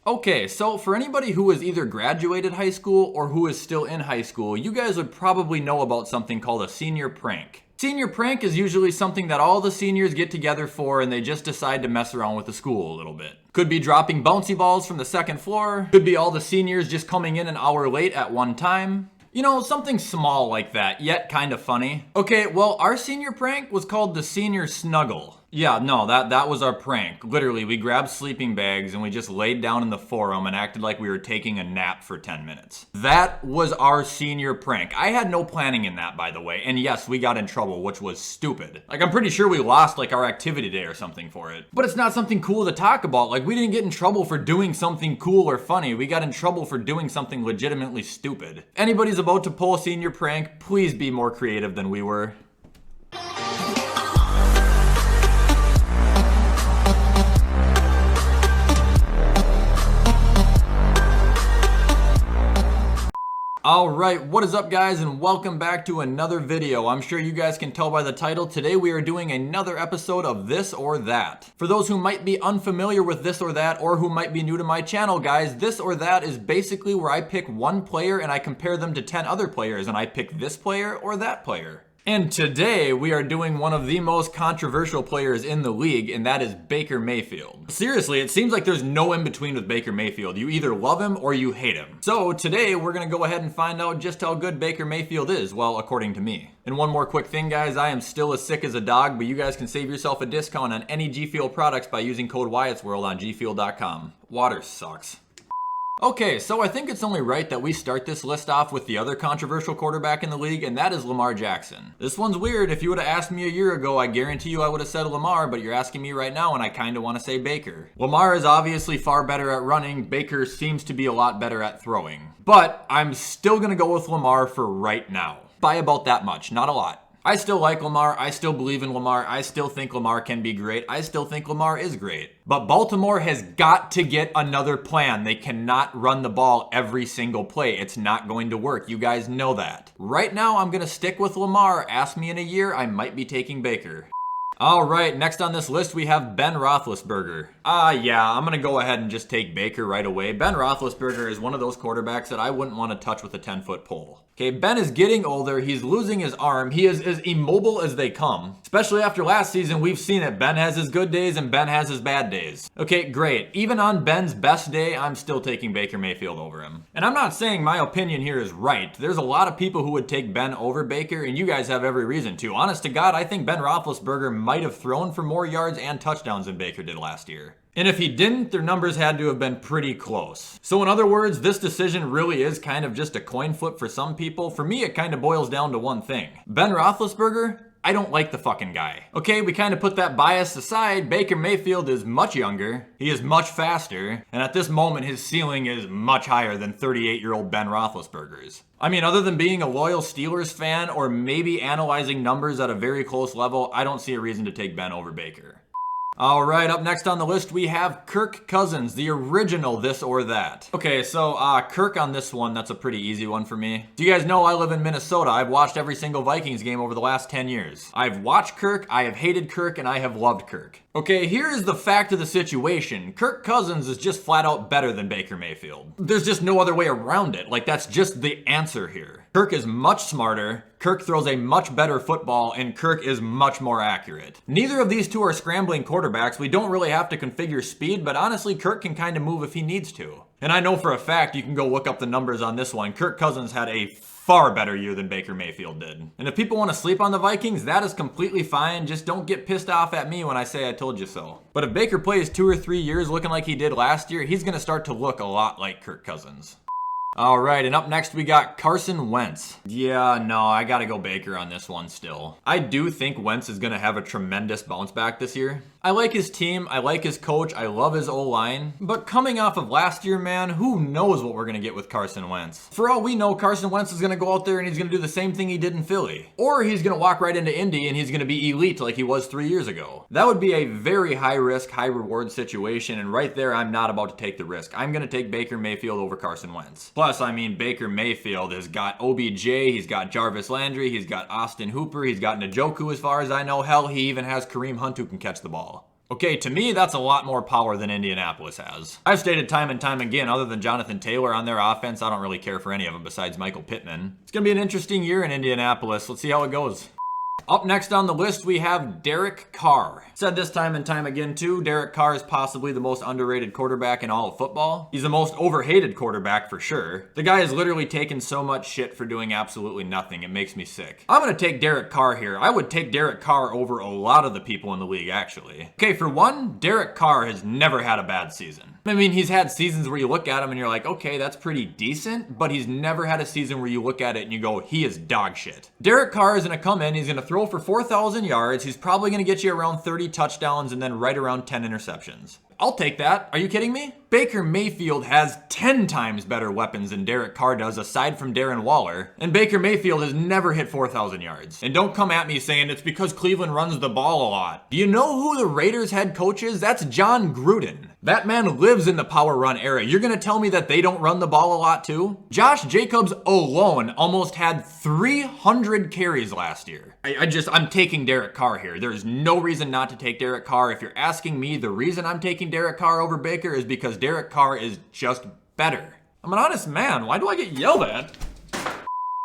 Okay, so for anybody who has either graduated high school or who is still in high school, you guys would probably know about something called a senior prank. Senior prank is usually something that all the seniors get together for and they just decide to mess around with the school a little bit. Could be dropping bouncy balls from the second floor. Could be all the seniors just coming in an hour late at one time. You know, something small like that, yet kind of funny. Okay, well, our senior prank was called the Senior Snuggle. Yeah, no, that was our prank. Literally, we grabbed sleeping bags and we just laid down in the forum and acted like we were taking a nap for 10 minutes. That was our senior prank. I had no planning in that, by the way. And yes, we got in trouble, which was stupid. Like, I'm pretty sure we lost, like, our activity day or something for it. But it's not something cool to talk about. Like, we didn't get in trouble for doing something cool or funny. We got in trouble for doing something legitimately stupid. If anybody's about to pull a senior prank, please be more creative than we were. Alright, what is up guys, and welcome back to another video. I'm sure you guys can tell by the title, today we are doing another episode of This or That. For those who might be unfamiliar with This or That, or who might be new to my channel guys, This or That is basically where I pick one player and I compare them to 10 other players, and I pick this player or that player. And today, we are doing one of the most controversial players in the league, and that is Baker Mayfield. Seriously, it seems like there's no in-between with Baker Mayfield. You either love him or you hate him. So today, we're gonna go ahead and find out just how good Baker Mayfield is, well, according to me. And one more quick thing, guys, I am still as sick as a dog, but you guys can save yourself a discount on any G Fuel products by using code WyattzWorld on gfuel.com. Water sucks. Okay, so I think it's only right that we start this list off with the other controversial quarterback in the league, and that is Lamar Jackson. This one's weird. If you would have asked me a year ago, I guarantee you I would have said Lamar, but you're asking me right now and I kind of want to say Baker. Lamar is obviously far better at running. Baker seems to be a lot better at throwing. But I'm still going to go with Lamar for right now. By about that much, not a lot. I still like Lamar, I still believe in Lamar, I still think Lamar can be great, I still think Lamar is great. But Baltimore has got to get another plan. They cannot run the ball every single play. It's not going to work. You guys know that. Right now, I'm going to stick with Lamar. Ask me in a year, I might be taking Baker. Alright, next on this list we have Ben Roethlisberger. Yeah, I'm going to go ahead and just take Baker right away. Ben Roethlisberger is one of those quarterbacks that I wouldn't want to touch with a 10-foot pole. Okay, Ben is getting older, he's losing his arm, he is as immobile as they come. Especially after last season, we've seen it. Ben has his good days and Ben has his bad days. Okay, great. Even on Ben's best day, I'm still taking Baker Mayfield over him. And I'm not saying my opinion here is right. There's a lot of people who would take Ben over Baker, and you guys have every reason to. Honest to God, I think Ben Roethlisberger might have thrown for more yards and touchdowns than Baker did last year. And if he didn't, their numbers had to have been pretty close. So in other words, this decision really is kind of just a coin flip for some people. For me, it kind of boils down to one thing. Ben Roethlisberger, I don't like the fucking guy. Okay, we kind of put that bias aside. Baker Mayfield is much younger, he is much faster, and at this moment his ceiling is much higher than 38-year-old Ben Roethlisberger's. I mean, other than being a loyal Steelers fan or maybe analyzing numbers at a very close level, I don't see a reason to take Ben over Baker. Alright, up next on the list we have Kirk Cousins, the original This or That. Okay, so Kirk on this one, that's a pretty easy one for me. Do you guys know I live in Minnesota? I've watched every single Vikings game over the last 10 years. I've watched Kirk, I have hated Kirk, and I have loved Kirk. Okay, here is the fact of the situation. Kirk Cousins is just flat out better than Baker Mayfield. There's just no other way around it. Like, that's just the answer here. Kirk is much smarter, Kirk throws a much better football, and Kirk is much more accurate. Neither of these two are scrambling quarterbacks. We don't really have to configure speed, but honestly, Kirk can kind of move if he needs to. And I know for a fact, you can go look up the numbers on this one, Kirk Cousins had a far better year than Baker Mayfield did. And if people want to sleep on the Vikings, that is completely fine. Just don't get pissed off at me when I say I told you so. But if Baker plays 2 or 3 years looking like he did last year, he's going to start to look a lot like Kirk Cousins. Alright, and up next we got Carson Wentz. Yeah, no, I gotta go Baker on this one still. I do think Wentz is gonna have a tremendous bounce back this year. I like his team, I like his coach, I love his O-line. But coming off of last year, man, who knows what we're gonna get with Carson Wentz? For all we know, Carson Wentz is gonna go out there and he's gonna do the same thing he did in Philly. Or he's gonna walk right into Indy and he's gonna be elite like he was 3 years ago. That would be a very high risk, high reward situation, and right there I'm not about to take the risk. I'm gonna take Baker Mayfield over Carson Wentz. Plus, I mean, Baker Mayfield has got OBJ, he's got Jarvis Landry, he's got Austin Hooper, he's got Njoku as far as I know. Hell, he even has Kareem Hunt who can catch the ball. Okay, to me, that's a lot more power than Indianapolis has. I've stated time and time again, other than Jonathan Taylor on their offense, I don't really care for any of them besides Michael Pittman. It's going to be an interesting year in Indianapolis. Let's see how it goes. Up next on the list, we have Derek Carr. Said this time and time again too, Derek Carr is possibly the most underrated quarterback in all of football. He's the most overhated quarterback for sure. The guy has literally taken so much shit for doing absolutely nothing. It makes me sick. I'm going to take Derek Carr here. I would take Derek Carr over a lot of the people in the league, actually. Okay, for one, Derek Carr has never had a bad season. I mean, he's had seasons where you look at him and you're like, okay, that's pretty decent, but he's never had a season where you look at it and you go, he is dog shit. Derek Carr is going to come in, he's going to throw for 4,000 yards, he's probably going to get you around 30 touchdowns and then right around 10 interceptions. I'll take that. Are you kidding me? Baker Mayfield has 10 times better weapons than Derek Carr does, aside from Darren Waller. And Baker Mayfield has never hit 4,000 yards. And don't come at me saying it's because Cleveland runs the ball a lot. Do you know who the Raiders head coach is? That's John Gruden. That man lives in the power run era. You're going to tell me that they don't run the ball a lot too? Josh Jacobs alone almost had 300 carries last year. I'm taking Derek Carr here. There's no reason not to take Derek Carr. If you're asking me, the reason I'm taking Derek Carr over Baker is because Derek Carr is just better. I'm an honest man. Why do I get yelled at?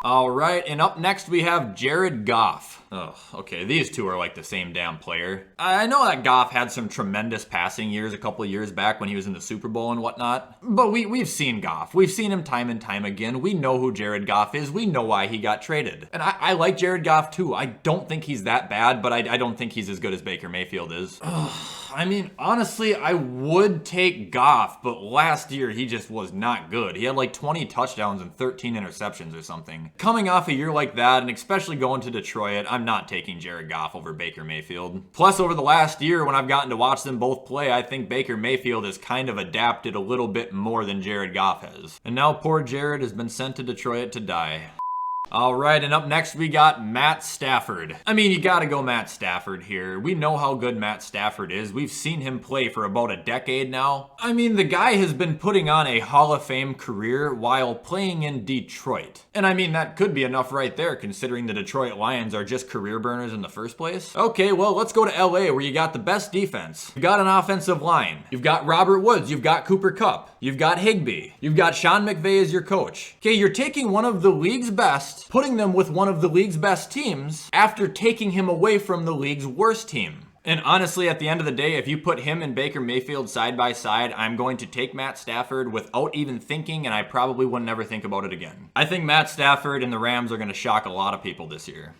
All right, and up next we have Jared Goff. Oh, okay, these two are like the same damn player. I know that Goff had some tremendous passing years a couple of years back when he was in the Super Bowl and whatnot, but we've seen Goff. We've seen him time and time again. We know who Jared Goff is. We know why he got traded. And I like Jared Goff too. I don't think he's that bad, but I don't think he's as good as Baker Mayfield is. I mean, honestly, I would take Goff, but last year he just was not good. He had like 20 touchdowns and 13 interceptions or something. Coming off a year like that, and especially going to Detroit, I'm not taking Jared Goff over Baker Mayfield. Plus, over the last year, when I've gotten to watch them both play, I think Baker Mayfield has kind of adapted a little bit more than Jared Goff has. And now poor Jared has been sent to Detroit to die. All right, and up next we got Matt Stafford. I mean, you gotta go Matt Stafford here. We know how good Matt Stafford is. We've seen him play for about a decade now. I mean, the guy has been putting on a Hall of Fame career while playing in Detroit. And I mean, that could be enough right there, considering the Detroit Lions are just career burners in the first place. Okay, well, let's go to LA, where you got the best defense. You got an offensive line. You've got Robert Woods. You've got Cooper Kupp. You've got Higbee. You've got Sean McVay as your coach. Okay, you're taking one of the league's best, putting them with one of the league's best teams after taking him away from the league's worst team. And honestly, at the end of the day, if you put him and Baker Mayfield side by side, I'm going to take Matt Stafford without even thinking, and I probably would never think about it again. I think Matt Stafford and the Rams are going to shock a lot of people this year.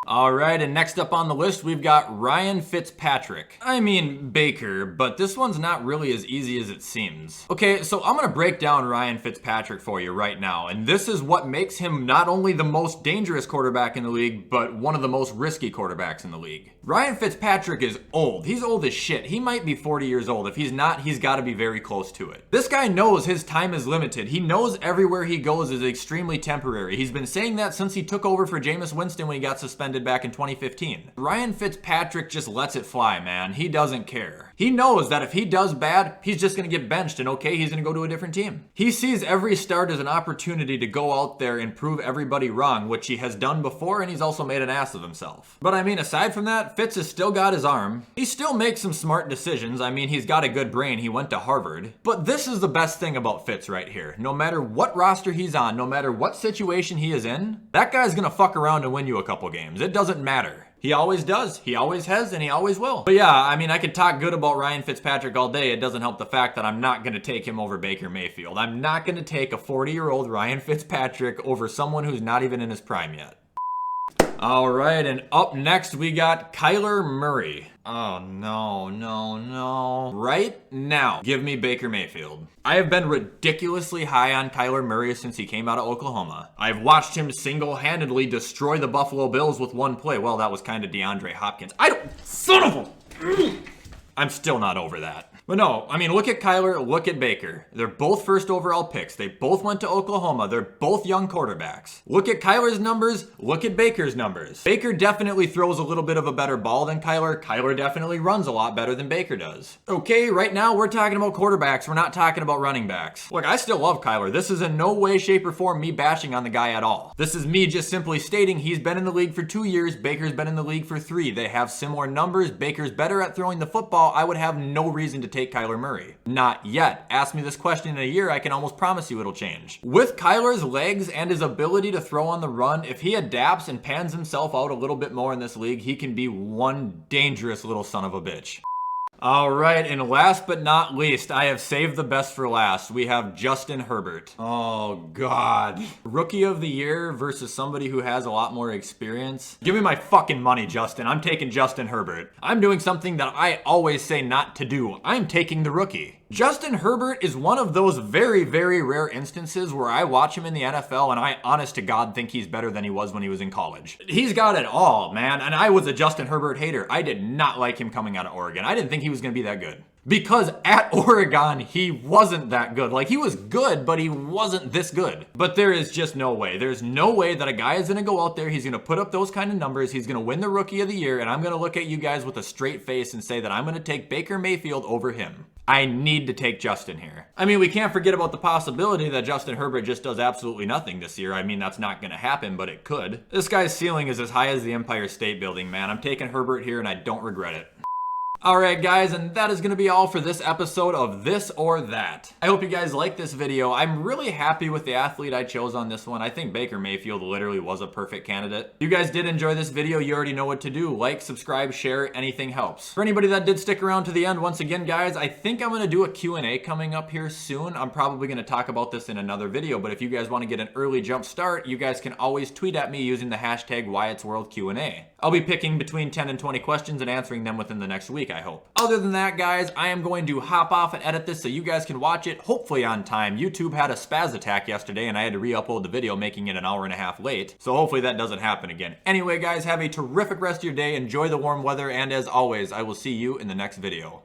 All right, and next up on the list, we've got Ryan Fitzpatrick. I mean, Baker, but this one's not really as easy as it seems. Okay, so I'm going to break down Ryan Fitzpatrick for you right now, and this is what makes him not only the most dangerous quarterback in the league, but one of the most risky quarterbacks in the league. Ryan Fitzpatrick is old. He's old as shit. He might be 40 years old. If he's not, he's got to be very close to it. This guy knows his time is limited. He knows everywhere he goes is extremely temporary. He's been saying that since he took over for Jameis Winston when he got suspended back in 2015. Ryan Fitzpatrick just lets it fly, man. He doesn't care. He knows that if he does bad, he's just going to get benched, and okay, he's going to go to a different team. He sees every start as an opportunity to go out there and prove everybody wrong, which he has done before, and he's also made an ass of himself. But I mean, aside from that, Fitz has still got his arm. He still makes some smart decisions. I mean, he's got a good brain. He went to Harvard. But this is the best thing about Fitz right here. No matter what roster he's on, no matter what situation he is in, that guy's going to fuck around and win you a couple games. It doesn't matter. He always does. He always has, and he always will. But yeah, I mean, I could talk good about Ryan Fitzpatrick all day. It doesn't help the fact that I'm not going to take him over Baker Mayfield. I'm not going to take a 40-year-old Ryan Fitzpatrick over someone who's not even in his prime yet. All right, and up next we got Kyler Murray. Oh, no. Right now, give me Baker Mayfield. I have been ridiculously high on Kyler Murray since he came out of Oklahoma. I've watched him single-handedly destroy the Buffalo Bills with one play. Well, that was kind of DeAndre Hopkins. Son of a... I'm still not over that. But no, I mean, look at Kyler, look at Baker. They're both first overall picks. They both went to Oklahoma. They're both young quarterbacks. Look at Kyler's numbers, look at Baker's numbers. Baker definitely throws a little bit of a better ball than Kyler. Kyler definitely runs a lot better than Baker does. Okay, right now we're talking about quarterbacks. We're not talking about running backs. Look, I still love Kyler. This is in no way, shape, or form me bashing on the guy at all. This is me just simply stating he's been in the league for 2 years. Baker's been in the league for 3. They have similar numbers. Baker's better at throwing the football. I would have no reason to take Kyler Murray. Not yet. Ask me this question in a year, I can almost promise you it'll change. With Kyler's legs and his ability to throw on the run, if he adapts and pans himself out a little bit more in this league, he can be one dangerous little son of a bitch. All right, and last but not least, I have saved the best for last. We have Justin Herbert. Oh, God. Rookie of the year versus somebody who has a lot more experience. Give me my fucking money, Justin. I'm taking Justin Herbert. I'm doing something that I always say not to do. I'm taking the rookie. Justin Herbert is one of those very, very rare instances where I watch him in the NFL and I, honest to God, think he's better than he was when he was in college. He's got it all, man. And I was a Justin Herbert hater. I did not like him coming out of Oregon. I didn't think he was going to be that good. Because at Oregon, he wasn't that good. Like, he was good, but he wasn't this good. But there is just no way. There's no way that a guy is going to go out there, he's going to put up those kind of numbers, he's going to win the Rookie of the Year, and I'm going to look at you guys with a straight face and say that I'm going to take Baker Mayfield over him. I need to take Justin here. I mean, we can't forget about the possibility that Justin Herbert just does absolutely nothing this year. I mean, that's not going to happen, but it could. This guy's ceiling is as high as the Empire State Building, man. I'm taking Herbert here, and I don't regret it. Alright guys, and that is going to be all for this episode of This or That. I hope you guys like this video. I'm really happy with the athlete I chose on this one. I think Baker Mayfield literally was a perfect candidate. If you guys did enjoy this video, you already know what to do. Like, subscribe, share, anything helps. For anybody that did stick around to the end, once again guys, I think I'm going to do a Q&A coming up here soon. I'm probably going to talk about this in another video, but if you guys want to get an early jump start, you guys can always tweet at me using the hashtag WyattzWorld Q&A. I'll be picking between 10 and 20 questions and answering them within the next week, I hope. Other than that, guys, I am going to hop off and edit this so you guys can watch it, hopefully on time. YouTube had a spaz attack yesterday and I had to re-upload the video, making it an hour and a half late. So hopefully that doesn't happen again. Anyway, guys, have a terrific rest of your day. Enjoy the warm weather, and as always, I will see you in the next video.